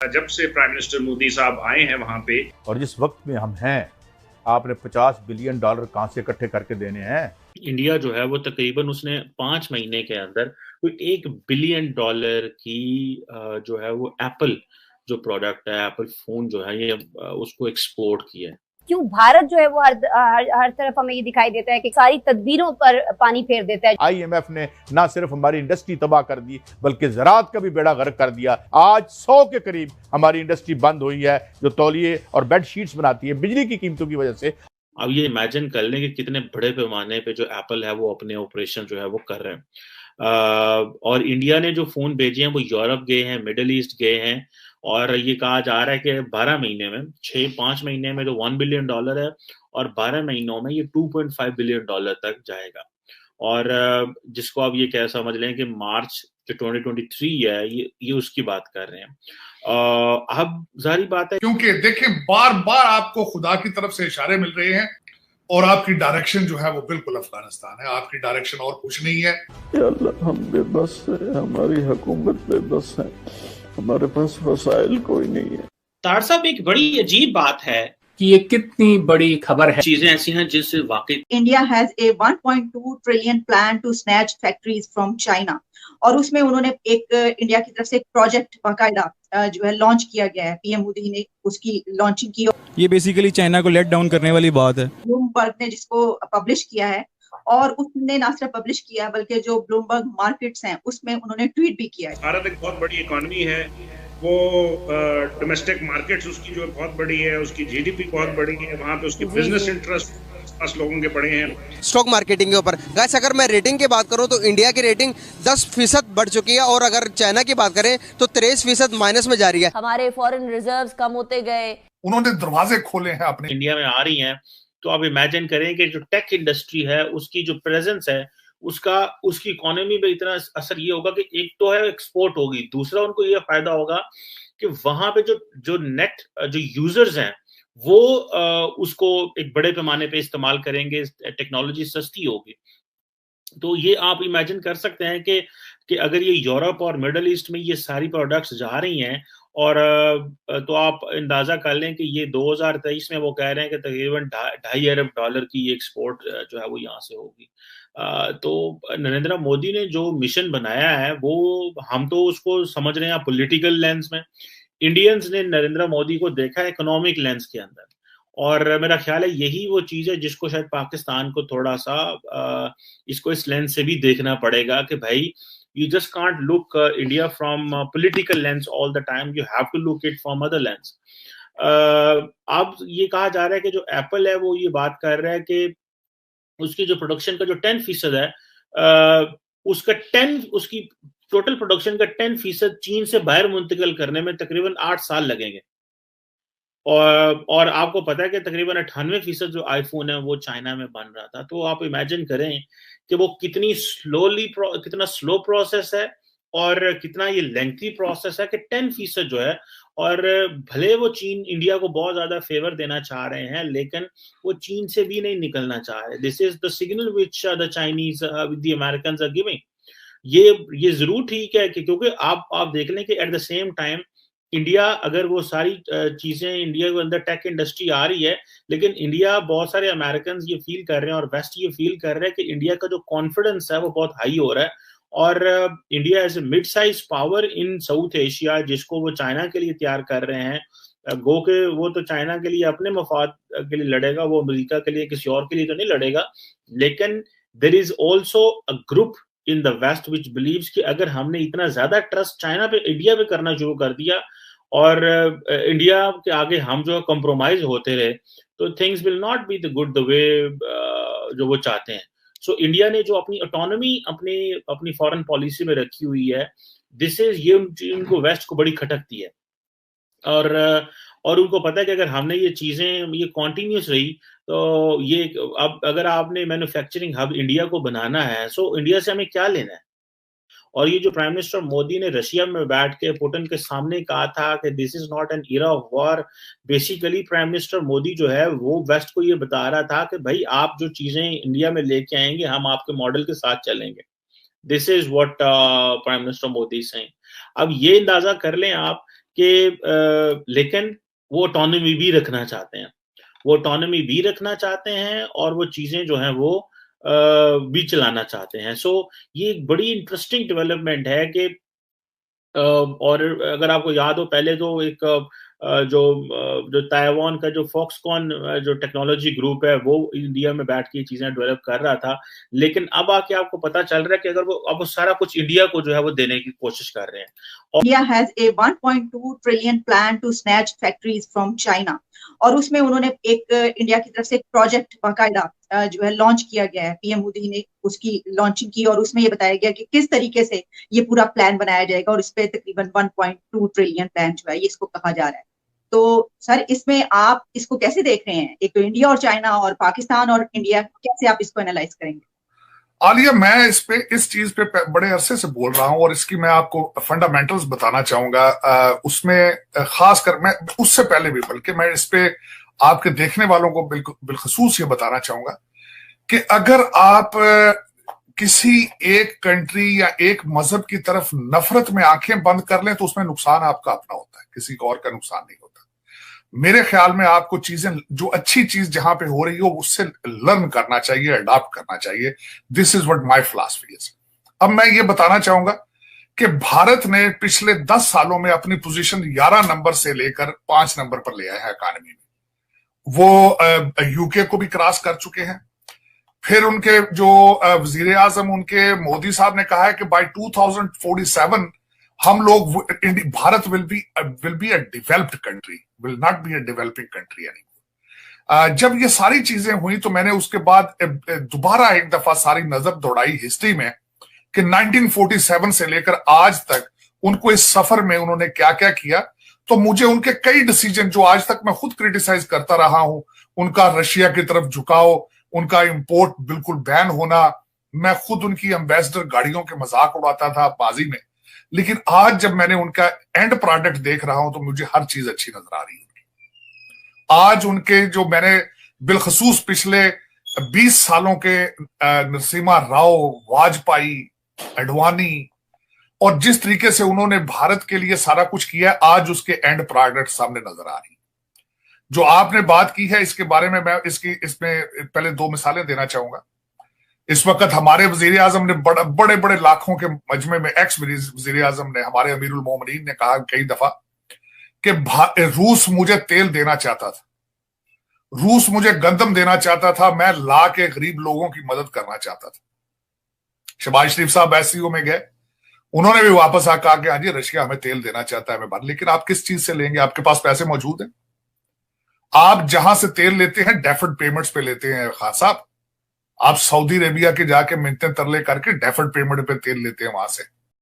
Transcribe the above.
जब से prime minister Modi साहब आए हैं वहां पे, और जिस वक्त में हम हैं, आपने $50 बिलियन कहां से इकट्ठे करके देने हैं? इंडिया जो है वो तकरीबन उसने 5 महीने के अंदर कोई $1 बिलियन की जो है वो एप्पल जो प्रोडक्ट है, एप्पल फोन जो है ये उसको एक्सपोर्ट किया है। क्यों भारत जो है वो हर तरफ हमें ये दिखाई देता है कि सारी तदबीरों पर पानी फेर देता है। IMF ने ना सिर्फ हमारी इंडस्ट्री तबाह कर दी बल्कि ज़राअत का भी बेड़ा गर्क कर दिया। आज 100 के करीब हमारी इंडस्ट्री बंद हुई है जो तौलिए और बेड शीट्स बनाती है बिजली की कीमतों की वजह से। अब ये इमेजिन कर लें कि कितने बड़े पैमाने पे जो एप्पल है वो अपने ऑपरेशन जो है वो कर रहे हैं। और इंडिया ने जो फोन भेजे हैं वो यूरोप गए हैं, मिडिल ईस्ट गए हैं, और ये कहा जा रहा है कि 12 महीने में 5 महीने में तो $1 बिलियन है और 12 महीनों में ये $2.5 बिलियन तक जाएगा। और जिसको आप ये कह समझ लें कि मार्च जो 2023 है ये उसकी बात कर रहे हैं। अब जारी बात है, क्योंकि देखिए बार बार आपको खुदा की तरफ से इशारे मिल रहे हैं और आपकी डायरेक्शन जो है वो बिल्कुल अफगानिस्तान है, आपकी डायरेक्शन और कुछ नहीं है। या अल्लाह, हम बेबस है, हमारी हुकूमत बेबस है, हमारे पास वसाइल कोई नहीं है। तार साहब, एक बड़ी अजीब बात है कि ये कितनी बड़ी खबर है। चीजें ऐसी हैं जिससे वाकई India has a 1.2 trillion plan to snatch factories from China, और उसमें उन्होंने एक इंडिया की तरफ से एक प्रोजेक्ट बाकायदा जो है लॉन्च किया गया है। पीएम मोदी ने उसकी लॉन्चिंग की। ये बेसिकली चाइना को लेट डाउन करने वाली बात है। ब्लूमबर्ग ने जिसको पब्लिश किया है, और उसने ना सिर्फ पब्लिश किया है बल्कि जो ब्लूमबर्ग मार्केट्स हैं उसमें उन्होंने ट्वीट भी किया है। भारत एक बहुत बड़ी इकोनॉमी है, वो डोमेस्टिक मार्केट्स उसकी जो बहुत बड़ी है, उसकी जीडीपी बहुत बड़ी है, वहाँ पे उसके बिजनेस इंटरेस्ट लोगों के बड़े हैं। स्टॉक मार्केटिंग के ऊपर गाइस, अगर मैं रेटिंग की बात करूं तो इंडिया की रेटिंग 10% बढ़ चुकी है, और अगर चाइना की बात करें तो 23% माइनस में जा रही है। हमारे फॉरेन रिजर्व्स कम होते गए, उन्होंने दरवाजे खोले हैं अपने। इंडिया में आ रही हैं, तो आप इमेजिन करें कि जो टेक इंडस्ट्री है उसकी जो प्रेजेंस है उसकी इकोनॉमी पे इतना असर ये होगा कि एक तो है एक्सपोर्ट होगी, दूसरा उनको ये फायदा होगा कि वहां पे जो नेट जो यूजर्स हैं वो उसको एक बड़े पैमाने पे इस्तेमाल करेंगे, टेक्नोलॉजी सस्ती होगी। तो ये आप इमेजिन कर सकते हैं कि अगर ये यूरोप और मिडल ईस्ट में ये सारी प्रोडक्ट्स जा रही हैं, और तो आप अंदाजा कर लें कि ये 2023 में वो कह रहे हैं कि तकरीबन $2.5 अरब की एक्सपोर्ट जो है वो यहाँ से होगी। तो नरेंद्र मोदी ने जो मिशन बनाया है वो हम तो उसको समझ रहे हैं पॉलिटिकल लेंस में, इंडियंस ने नरेंद्र मोदी को देखा इकोनॉमिक लेंस के अंदर, और मेरा ख्याल है यही वो चीज है जिसको शायद पाकिस्तान को थोड़ा सा इसको इस लेंस से भी देखना पड़ेगा कि भाई you just can't look India from political lens all the time, you have to look it from other lens। अब ये कहा जा रहा है कि जो एप्पल है वो ये बात कर रहा है कि उसकी जो प्रोडक्शन का जो 10% है उसकी टोटल प्रोडक्शन का 10% चीन से बाहर मुंतकिल करने में तकरीबन 8 साल लगेंगे। और आपको पता है कि तकरीबन 98% जो आईफोन है वो चाइना में बन रहा था। तो आप इमेजिन करें कि वो कितना स्लो प्रोसेस है और कितना ये लेंथी प्रोसेस है कि 10% जो है, और भले वो चीन इंडिया को बहुत ज्यादा फेवर देना चाह रहे हैं लेकिन वो चीन से भी नहीं निकलना चाह रहे। This is the signal which the Chinese with the Americans are giving. ये जरूर ठीक है कि क्योंकि आप देख लें कि at the same time India, अगर वो सारी चीजें इंडिया के अंदर टेक इंडस्ट्री आ रही है, लेकिन इंडिया बहुत सारे अमेरिकन ये फील कर रहे हैं और वेस्ट ये फील कर रहे हैं कि इंडिया का जो कॉन्फिडेंस है वो बहुत हाई हो रहा है, और India as a mid size power in South Asia जिसको वो चाइना के लिए तैयार कर रहे हैं, गो के वो तो चाइना के लिए अपने मफाद के लिए लड़ेगा, वो अमेरिका के लिए किसी और के लिए तो नहीं लड़ेगा। लेकिन there is also a group in the West which believes कि अगर हमने इतना ज्यादा ट्रस्ट चाइना पे इंडिया पे करना शुरू कर दिया और इंडिया के आगे हम जो कॉम्प्रोमाइज होते रहे तो things will not be the good the way जो वो चाहते हैं। सो इंडिया ने जो अपनी ऑटोनॉमी अपनी फॉरेन पॉलिसी में रखी हुई है, दिस इज ये उनको वेस्ट को बड़ी खटकती है, और उनको पता है कि अगर हमने ये चीजें ये कॉन्टिन्यूस रही तो ये अब अगर आपने मैन्युफैक्चरिंग हब इंडिया को बनाना है, सो इंडिया से हमें क्या लेना है। और ये जो प्राइम मिनिस्टर मोदी ने रशिया में बैठ के पुतिन के सामने कहा था कि this is not an era of war, basically prime minister Modi जो है वो वेस्ट को ये बता रहा था कि भाई आप जो चीजें इंडिया में लेके आएंगे हम आपके मॉडल के साथ चलेंगे। This is what prime minister Modi से। अब ये अंदाजा कर लें आप कि लेकिन वो ऑटोनॉमी भी रखना चाहते हैं, और वो चीजें जो हैं वो भी चलाना चाहते हैं। सो ये एक बड़ी इंटरेस्टिंग डेवलपमेंट है कि और अगर आपको याद हो, पहले तो एक जो ताइवान का जो फॉक्सकॉन जो टेक्नोलॉजी ग्रुप है वो इंडिया में बैठ के ये चीजें डेवलप कर रहा था, लेकिन अब आके आपको पता चल रहा है कि अगर वो सारा कुछ इंडिया को जो है वो देने की कोशिश कर रहे हैं। India has a 1.2 trillion plan to snatch factories from China, और उसमें उन्होंने एक इंडिया की तरफ से एक प्रोजेक्ट बाकायदा जो है लॉन्च किया गया है। पीएम मोदी ने उसकी लॉन्चिंग की और उसमें ये बताया गया कि किस तरीके से ये पूरा प्लान बनाया जाएगा, और इस पे तकरीबन 1.2 ट्रिलियन प्लान जो है ये इसको कहा जा रहा है। तो सर इसमें आप इसको कैसे देख रहे हैं? एक तो इंडिया और चाइना और पाकिस्तान और इंडिया, कैसे आप इसको एनालाइज करेंगे? आलिया, मैं इस चीज पे बड़े अरसे से बोल रहा हूं और इसकी मैं आपको फंडामेंटल्स बताना चाहूंगा। उसमें खास कर मैं उससे पहले भी, बल्कि मैं इस पे आपके देखने वालों को बिलखसूस ये बताना चाहूंगा कि अगर आप किसी एक कंट्री या एक मजहब की तरफ नफरत में आंखें बंद कर लें तो उसमें नुकसान आपका अपना होता है, किसी और का नुकसान नहीं होता। मेरे ख्याल में आपको चीजें, जो अच्छी चीज जहां पे हो रही हो उससे लर्न करना चाहिए, अडॉप्ट करना चाहिए। This is what my philosophy is. अब मैं ये बताना चाहूंगा कि भारत ने पिछले 10 सालों में अपनी पोजीशन 11 नंबर से लेकर 5 नंबर पर ले आया है इकॉनमी में। वो यूके को भी क्रॉस कर चुके हैं। फिर उनके जो वजीर आजम उनके मोदी साहब ने कहा है कि बाय 2047 हम लोग, Bharat will be a developed country, will not be a developing country anymore. जब ये सारी चीजें हुई तो मैंने उसके बाद दोबारा एक दफा सारी नजर दौड़ाई हिस्ट्री में कि 1947 से लेकर आज तक उनको इस सफर में उन्होंने क्या क्या किया। तो मुझे उनके कई डिसीजन जो आज तक मैं खुद क्रिटिसाइज करता रहा हूं, उनका रशिया की तरफ झुकाव, उनका इंपोर्ट बिल्कुल बैन होना, मैं खुद उनकी एम्बेसडर गाड़ियों के मजाक उड़ाता था माजी में, लेकिन आज जब मैंने उनका एंड प्रोडक्ट देख रहा हूं तो मुझे हर चीज अच्छी नजर आ रही है। आज उनके जो मैंने बिलखसूस पिछले 20 सालों के नरसिम्हा राव, वाजपेयी, अडवाणी, और जिस तरीके से उन्होंने भारत के लिए सारा कुछ किया, आज उसके एंड प्रोडक्ट सामने नजर आ रही। जो आपने बात की है इसके बारे में मैं इसमें पहले 2 मिसालें देना चाहूंगा। इस वक्त हमारे वजीर आजम ने बड़े बड़े लाखों के मजमे में, एक्स वजीर आजम ने, हमारे अमीरुल मोमिनीन ने कहा कई दफा कि रूस मुझे तेल देना चाहता था, रूस मुझे गंदम देना चाहता था, मैं ला के गरीब लोगों की मदद करना चाहता था। शहबाज शरीफ साहब एससीओ में गए, उन्होंने भी वापस आकर कहा कि हाँ जी रशिया हमें तेल देना चाहता है, लेकिन आप किस चीज से लेंगे? आपके पास पैसे मौजूद हैं? आप जहां से तेल लेते हैं डेफर्ड पेमेंट्स पे लेते हैं खान साहब। आप सऊदी अरेबिया के जाके मिन्नतें तरले करके डेफर्ड पेमेंट पे तेल लेते हैं वहां से।